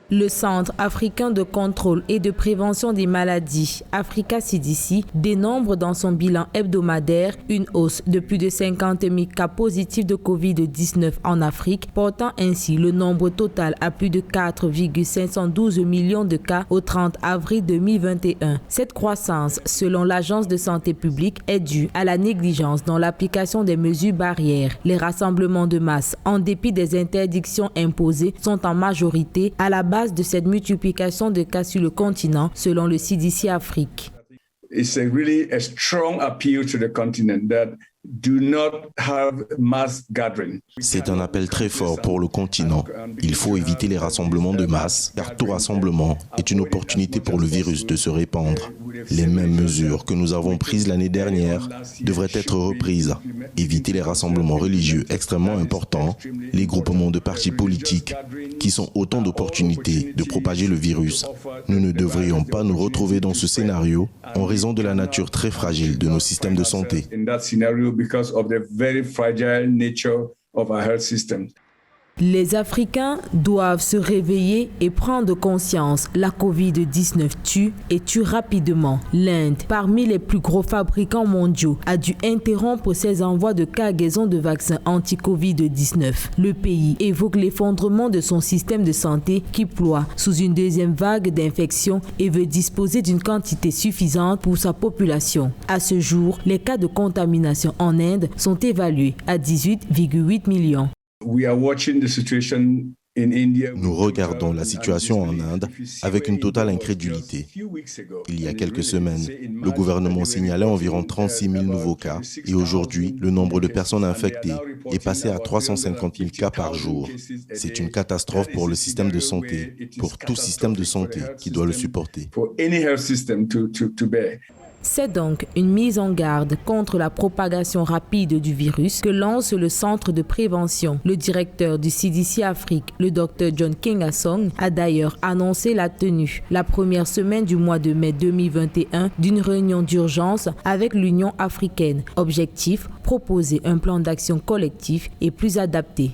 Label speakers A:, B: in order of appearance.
A: Le Centre africain de contrôle et de prévention des maladies, Africa CDC, dénombre dans son bilan hebdomadaire une hausse de plus de 50 000 cas positifs de Covid-19 en Afrique, portant ainsi le nombre total à plus de 4,512 millions de cas au 30 avril 2021. Cette croissance, selon l'Agence de santé publique, est due à la négligence dans l'application des mesures barrières. Les rassemblements de masse, en dépit des interdictions imposées, sont en majorité à la base de cette multiplication de cas sur le continent, selon le CDC Afrique.
B: It's really a strong appeal to the continent that do not have mass gathering.
C: C'est un appel très fort pour le continent. Il faut éviter les rassemblements de masse, car tout rassemblement est une opportunité pour le virus de se répandre. Les mêmes mesures que nous avons prises l'année dernière devraient être reprises. Éviter les rassemblements religieux extrêmement importants, les groupements de partis politiques, qui sont autant d'opportunités de propager le virus. Nous ne devrions pas nous retrouver dans ce scénario en raison de la nature très fragile de nos systèmes de santé.
A: Les Africains doivent se réveiller et prendre conscience. La Covid-19 tue et tue rapidement. L'Inde, parmi les plus gros fabricants mondiaux, a dû interrompre ses envois de cargaison de vaccins anti-Covid-19. Le pays évoque l'effondrement de son système de santé qui ploie sous une deuxième vague d'infection et veut disposer d'une quantité suffisante pour sa population. À ce jour, les cas de contamination en Inde sont évalués à 18,8 millions.
C: Nous regardons la situation en Inde avec une totale incrédulité. Il y a quelques semaines, le gouvernement signalait environ 36 000 nouveaux cas et aujourd'hui, le nombre de personnes infectées est passé à 350 000 cas par jour. C'est une catastrophe pour le système de santé, pour tout système de santé qui doit le supporter.
A: C'est donc une mise en garde contre la propagation rapide du virus que lance le Centre de prévention. Le directeur du CDC Afrique, le Dr John Kengasong, a d'ailleurs annoncé la tenue, la première semaine du mois de mai 2021, d'une réunion d'urgence avec l'Union africaine. Objectif, proposer un plan d'action collectif et plus adapté.